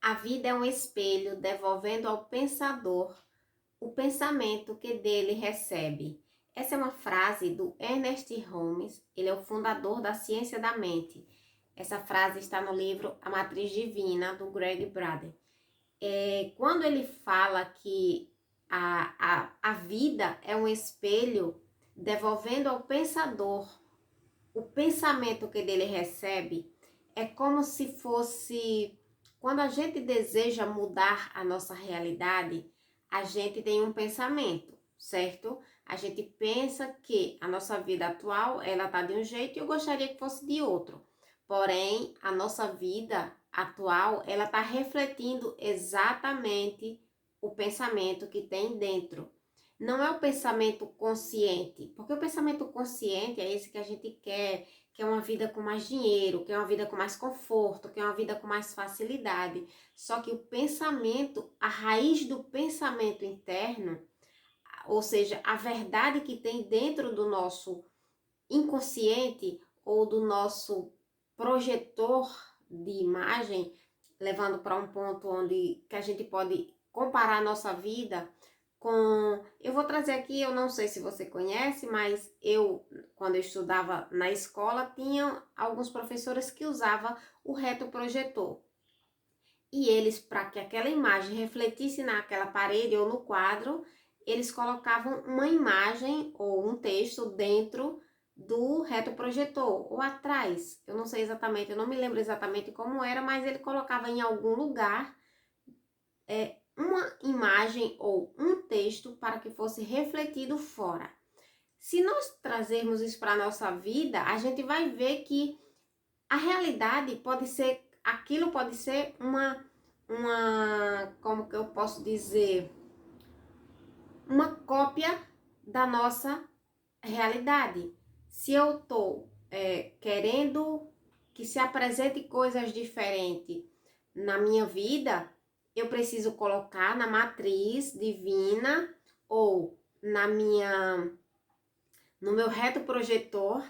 A vida é um espelho devolvendo ao pensador o pensamento que dele recebe. Essa é uma frase do Ernest Holmes, ele é o fundador da ciência da mente. Essa frase está no livro A Matriz Divina, do Greg Braden. Quando ele fala que a vida é um espelho devolvendo ao pensador o pensamento que dele recebe, é como se fosse, quando a gente deseja mudar a nossa realidade, a gente tem um pensamento, certo? A gente pensa que a nossa vida atual, ela tá de um jeito e eu gostaria que fosse de outro. Porém, a nossa vida atual, ela tá refletindo exatamente o pensamento que tem dentro. Não é o pensamento consciente, porque o pensamento consciente é esse que a gente quer uma vida com mais dinheiro, quer uma vida com mais conforto, quer uma vida com mais facilidade. Só que o pensamento, a raiz do pensamento interno, ou seja, a verdade que tem dentro do nosso inconsciente ou do nosso projetor de imagem, levando para um ponto onde que a gente pode comparar a nossa vida com... Eu vou trazer aqui, eu não sei se você conhece, mas quando eu estudava na escola, tinha alguns professores que usavam o retroprojetor. E eles, para que aquela imagem refletisse naquela parede ou no quadro, eles colocavam uma imagem ou um texto dentro do retroprojetor ou atrás. Eu não sei exatamente, eu não me lembro exatamente como era, mas ele colocava em algum lugar uma imagem ou um texto para que fosse refletido fora. Se nós trazermos isso para a nossa vida, a gente vai ver que a realidade pode ser, aquilo pode ser como que eu posso dizer, uma cópia da nossa realidade. Se eu estou querendo que se apresente coisas diferentes na minha vida, eu preciso colocar na matriz divina ou no meu retroprojetor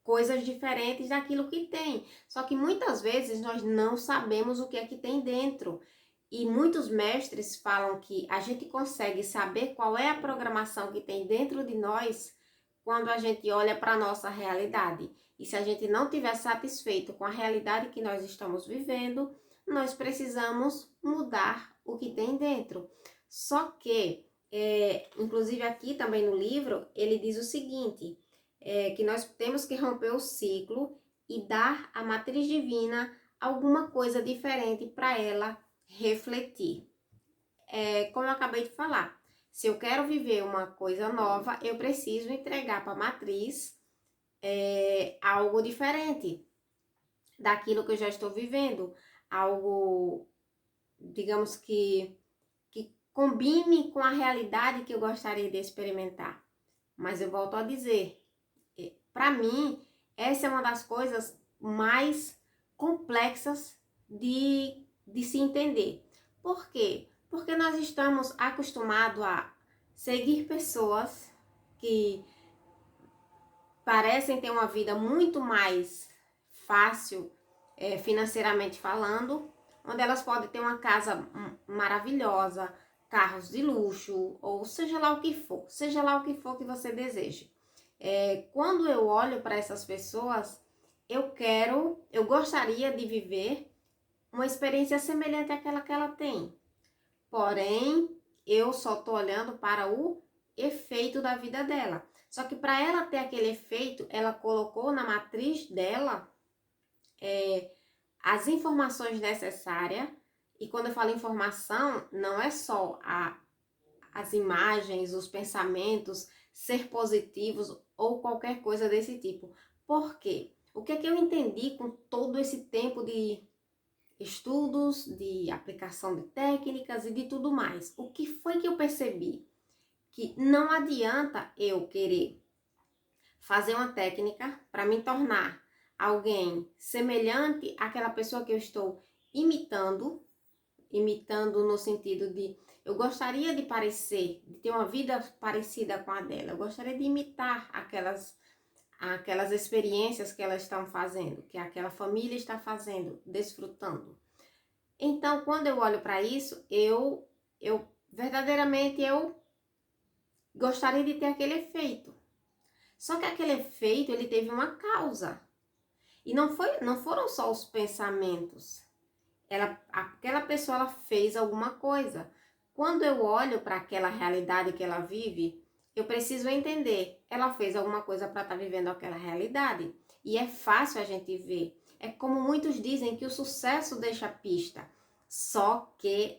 coisas diferentes daquilo que tem. Só que muitas vezes nós não sabemos o que é que tem dentro. E muitos mestres falam que a gente consegue saber qual é a programação que tem dentro de nós quando a gente olha para a nossa realidade. E se a gente não estiver satisfeito com a realidade que nós estamos vivendo, nós precisamos mudar o que tem dentro. Só que, inclusive aqui também no livro, ele diz o seguinte, que nós temos que romper o ciclo e dar à matriz divina alguma coisa diferente para ela refletir. Como eu acabei de falar, se eu quero viver uma coisa nova, eu preciso entregar para a matriz algo diferente daquilo que eu já estou vivendo, algo, digamos que combine com a realidade que eu gostaria de experimentar. Mas eu volto a dizer, para mim, essa é uma das coisas mais complexas de se entender. Por quê? Porque nós estamos acostumados a seguir pessoas que parecem ter uma vida muito mais fácil, financeiramente falando, onde elas podem ter uma casa maravilhosa, carros de luxo, ou seja lá o que for que você deseje. Quando eu olho para essas pessoas, eu gostaria de viver uma experiência semelhante àquela que ela tem. Porém, eu só estou olhando para o efeito da vida dela. Só que para ela ter aquele efeito, ela colocou na matriz dela as informações necessárias. E quando eu falo informação, não é só as imagens, os pensamentos, ser positivos ou qualquer coisa desse tipo. Por quê? O que é que eu entendi com todo esse tempo de estudos, de aplicação de técnicas e de tudo mais? O que foi que eu percebi? Que não adianta eu querer fazer uma técnica para me tornar alguém semelhante àquela pessoa que eu estou imitando no sentido de eu gostaria de parecer, de ter uma vida parecida com a dela, eu gostaria de imitar aquelas experiências que elas estão fazendo, que aquela família está fazendo, desfrutando. Então, quando eu olho para isso, eu verdadeiramente eu gostaria de ter aquele efeito. Só que aquele efeito, ele teve uma causa. E não foram só os pensamentos. Aquela pessoa ela fez alguma coisa. Quando eu olho para aquela realidade que ela vive, eu preciso entender, ela fez alguma coisa para estar vivendo aquela realidade. E é fácil a gente ver. É como muitos dizem que o sucesso deixa pista. Só que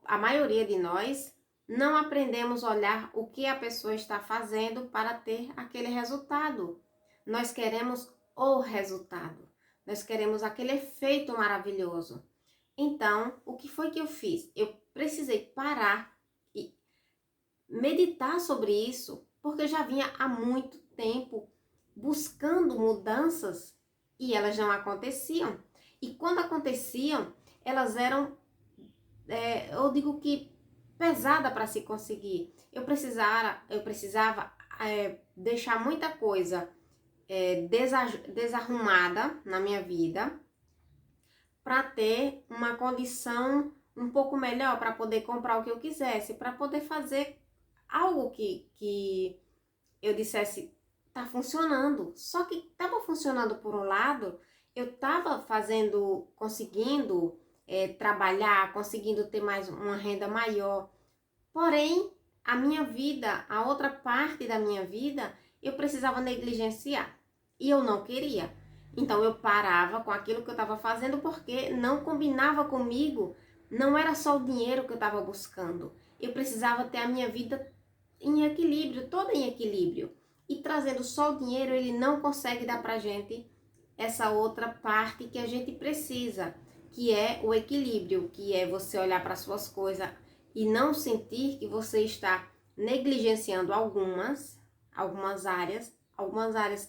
a maioria de nós, não aprendemos a olhar o que a pessoa está fazendo para ter aquele resultado. Nós queremos o resultado. Nós queremos aquele efeito maravilhoso. Então, o que foi que eu fiz? Eu precisei parar e meditar sobre isso, porque eu já vinha há muito tempo buscando mudanças e elas não aconteciam. E quando aconteciam, elas eram, eu digo que pesada para se conseguir. Eu precisava deixar muita coisa desarrumada na minha vida para ter uma condição um pouco melhor, para poder comprar o que eu quisesse, para poder fazer algo que eu dissesse, tá funcionando. Só que estava funcionando por um lado, eu estava conseguindo trabalhar, conseguindo ter mais uma renda maior. Porém, a minha vida, a outra parte da minha vida, eu precisava negligenciar. E eu não queria. Então eu parava com aquilo que eu estava fazendo porque não combinava comigo. Não era só o dinheiro que eu estava buscando. Eu precisava ter a minha vida em equilíbrio, toda em equilíbrio. E trazendo só o dinheiro, ele não consegue dar pra gente essa outra parte que a gente precisa, que é o equilíbrio, que é você olhar para suas coisas e não sentir que você está negligenciando algumas áreas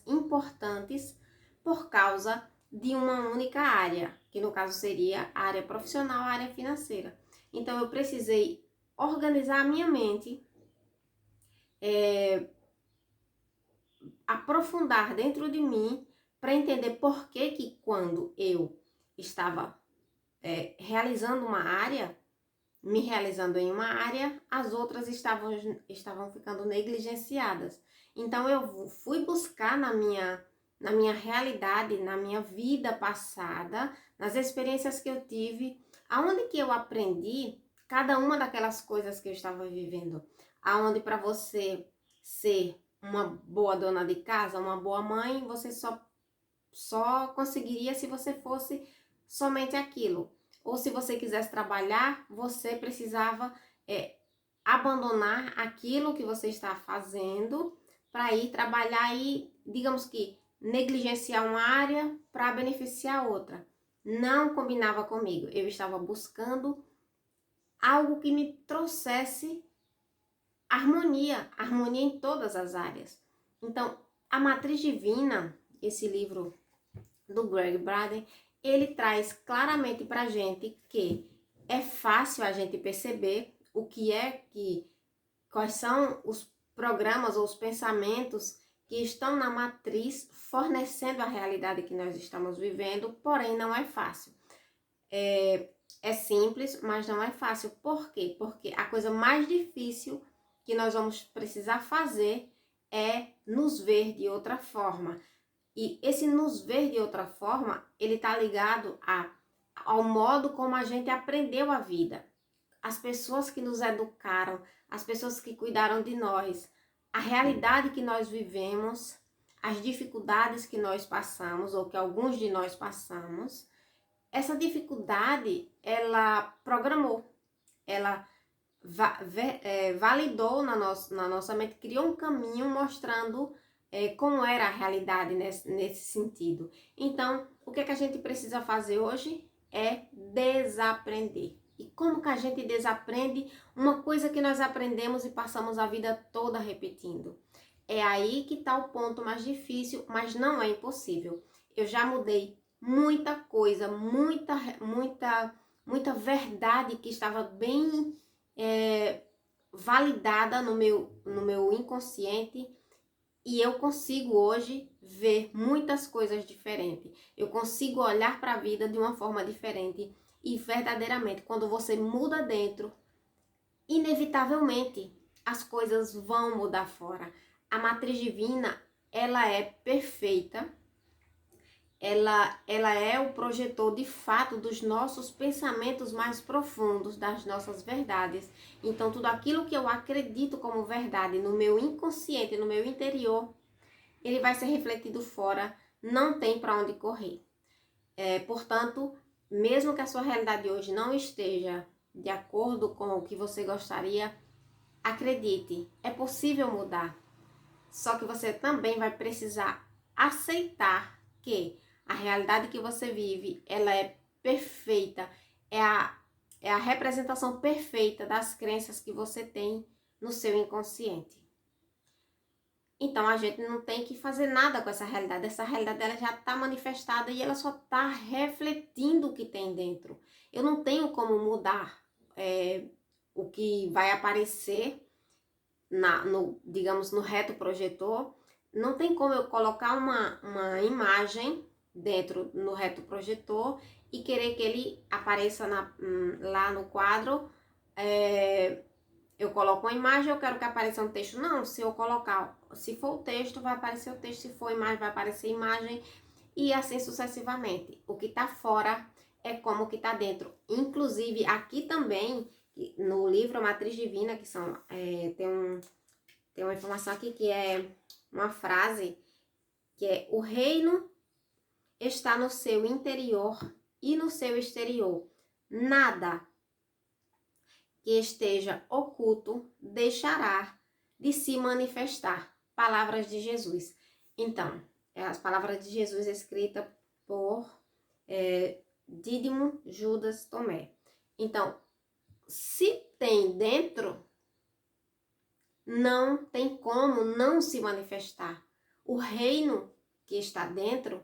importantes por causa de uma única área, que no caso seria a área profissional, a área financeira. Então eu precisei organizar a minha mente, aprofundar dentro de mim para entender por que quando eu estava realizando uma área, me realizando em uma área, as outras estavam ficando negligenciadas. Então eu fui buscar na minha realidade, na minha vida passada, nas experiências que eu tive, aonde que eu aprendi cada uma daquelas coisas que eu estava vivendo. Aonde para você ser uma boa dona de casa, uma boa mãe, você só conseguiria se você fosse somente aquilo. Ou se você quisesse trabalhar, você precisava abandonar aquilo que você está fazendo para ir trabalhar e, digamos que, negligenciar uma área para beneficiar outra. Não combinava comigo. Eu estava buscando algo que me trouxesse harmonia em todas as áreas. Então, a Matriz Divina, esse livro do Greg Braden, ele traz claramente para a gente que é fácil a gente perceber quais são os programas ou os pensamentos que estão na matriz fornecendo a realidade que nós estamos vivendo, porém não é fácil. É simples, mas não é fácil. Por quê? Porque a coisa mais difícil que nós vamos precisar fazer é nos ver de outra forma. E esse nos ver de outra forma, ele está ligado ao modo como a gente aprendeu a vida. As pessoas que nos educaram, as pessoas que cuidaram de nós, a realidade que nós vivemos, as dificuldades que nós passamos, ou que alguns de nós passamos. Essa dificuldade, ela programou, ela validou na nossa mente, criou um caminho mostrando como era a realidade nesse sentido. Então, o que é que a gente precisa fazer hoje é desaprender. E como que a gente desaprende uma coisa que nós aprendemos e passamos a vida toda repetindo? É aí que está o ponto mais difícil, mas não é impossível. Eu já mudei muita coisa, muita verdade que estava bem validada no meu inconsciente, e eu consigo hoje ver muitas coisas diferentes. Eu consigo olhar para a vida de uma forma diferente. E verdadeiramente, quando você muda dentro, inevitavelmente as coisas vão mudar fora. A matriz divina, ela é perfeita, ela é o projetor de fato dos nossos pensamentos mais profundos, das nossas verdades. Então, tudo aquilo que eu acredito como verdade no meu inconsciente, no meu interior, ele vai ser refletido fora, não tem para onde correr. Portanto, mesmo que a sua realidade hoje não esteja de acordo com o que você gostaria, acredite, é possível mudar. Só que você também vai precisar aceitar que a realidade que você vive, ela é perfeita, é a representação perfeita das crenças que você tem no seu inconsciente. Então a gente não tem que fazer nada com essa realidade. Essa realidade ela já está manifestada e ela só está refletindo o que tem dentro. Eu não tenho como mudar o que vai aparecer digamos, no reto projetor. Não tem como eu colocar uma imagem dentro no reto projetor e querer que ele apareça lá no quadro. Eu coloco uma imagem, eu quero que apareça um texto. Não, se eu colocar, se for o texto, vai aparecer o texto, se for imagem, vai aparecer imagem, e assim sucessivamente. O que está fora é como o que está dentro. Inclusive, aqui também, no livro Matriz Divina, que tem uma informação aqui que é uma frase, que é: o reino está no seu interior e no seu exterior. Nada que esteja oculto deixará de se manifestar. Palavras de Jesus. Então, as palavras de Jesus escritas por Dídimo Judas Tomé. Então, se tem dentro, não tem como não se manifestar. O reino que está dentro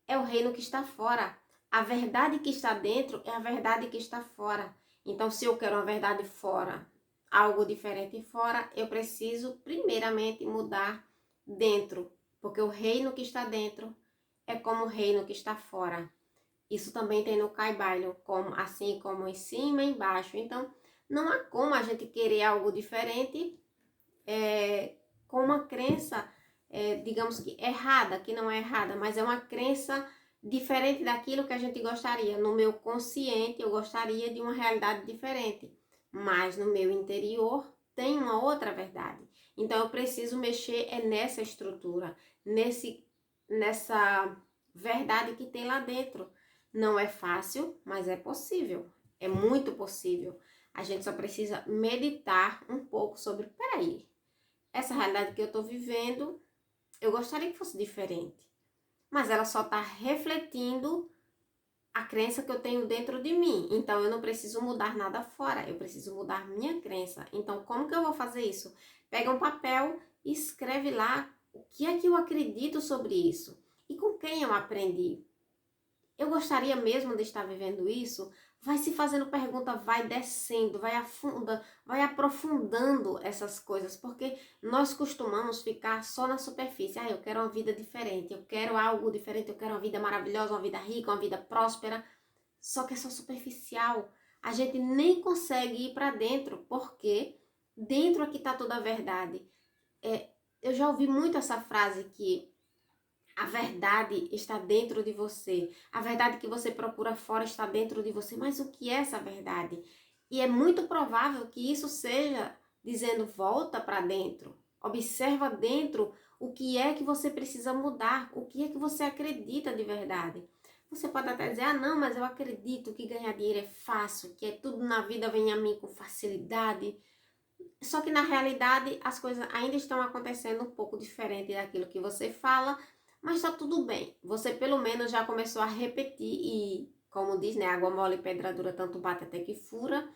é o reino que está fora. A verdade que está dentro é a verdade que está fora. Então, se eu quero uma verdade fora, algo diferente fora, eu preciso primeiramente mudar dentro, porque o reino que está dentro é como o reino que está fora. Isso também tem no Kaibailon, assim como em cima e embaixo. Então, não há como a gente querer algo diferente com uma crença, digamos que errada, que não é errada, mas é uma crença diferente daquilo que a gente gostaria. No meu consciente, eu gostaria de uma realidade diferente, mas no meu interior tem uma outra verdade. Então, eu preciso mexer nessa estrutura, nessa verdade que tem lá dentro. Não é fácil, mas é possível. É muito possível. A gente só precisa meditar um pouco sobre, peraí, essa realidade que eu estou vivendo, eu gostaria que fosse diferente. Mas ela só está refletindo a crença que eu tenho dentro de mim. Então, eu não preciso mudar nada fora, eu preciso mudar minha crença. Então, como que eu vou fazer isso? Pega um papel e escreve lá o que é que eu acredito sobre isso. E com quem eu aprendi. Eu gostaria mesmo de estar vivendo isso? Vai se fazendo pergunta, vai descendo, vai aprofundando essas coisas, porque nós costumamos ficar só na superfície. Eu quero uma vida diferente, eu quero algo diferente, eu quero uma vida maravilhosa, uma vida rica, uma vida próspera. Só que é só superficial. A gente nem consegue ir para dentro, porque dentro aqui está toda a verdade. Eu já ouvi muito essa frase que a verdade está dentro de você. A verdade que você procura fora está dentro de você. Mas o que é essa verdade? E é muito provável que isso seja dizendo: volta para dentro. Observa dentro o que é que você precisa mudar. O que é que você acredita de verdade. Você pode até dizer: não, mas eu acredito que ganhar dinheiro é fácil, que tudo na vida vem a mim com facilidade. Só que na realidade as coisas ainda estão acontecendo um pouco diferente daquilo que você fala, mas tá tudo bem. Você pelo menos já começou a repetir e, como diz, né, água mole e pedra dura tanto bate até que fura.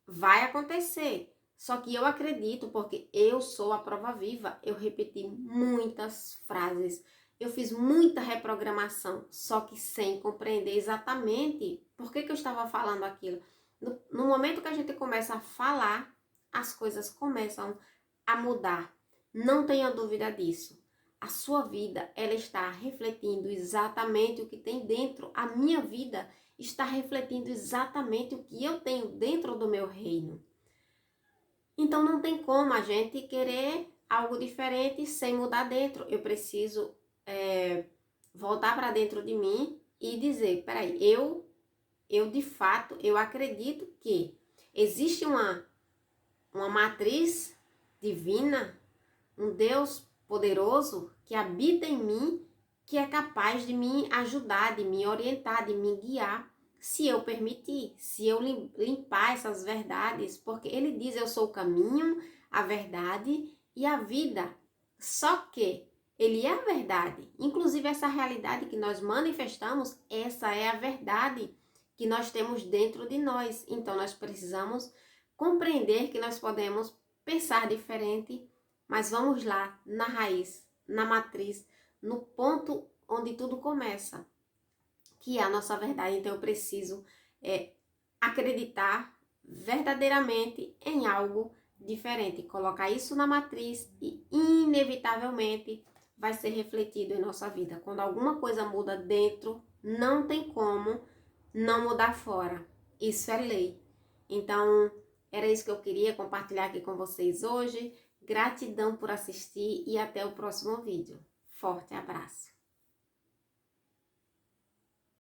Vai acontecer. Só que eu acredito, porque eu sou a prova viva. Eu repeti muitas frases. Eu fiz muita reprogramação, só que sem compreender exatamente por que eu estava falando aquilo. No momento que a gente começa a falar, as coisas começam a mudar. Não tenha dúvida disso. A sua vida, ela está refletindo exatamente o que tem dentro. A minha vida está refletindo exatamente o que eu tenho dentro do meu reino. Então não tem como a gente querer algo diferente sem mudar dentro. Eu preciso voltar para dentro de mim e dizer, peraí, eu de fato, eu acredito que existe uma matriz divina, um Deus poderoso que habita em mim, que é capaz de me ajudar, de me orientar, de me guiar, se eu permitir, se eu limpar essas verdades, porque ele diz, eu sou o caminho, a verdade e a vida. Só que ele é a verdade. Inclusive essa realidade que nós manifestamos, essa é a verdade que nós temos dentro de nós. Então nós precisamos compreender que nós podemos pensar diferente, mas vamos lá, na raiz, na matriz, no ponto onde tudo começa, que é a nossa verdade. Então eu preciso acreditar verdadeiramente em algo diferente, colocar isso na matriz e inevitavelmente vai ser refletido em nossa vida. Quando alguma coisa muda dentro, não tem como não mudar fora. Isso é lei. Então, era isso que eu queria compartilhar aqui com vocês hoje. Gratidão por assistir e até o próximo vídeo. Forte abraço!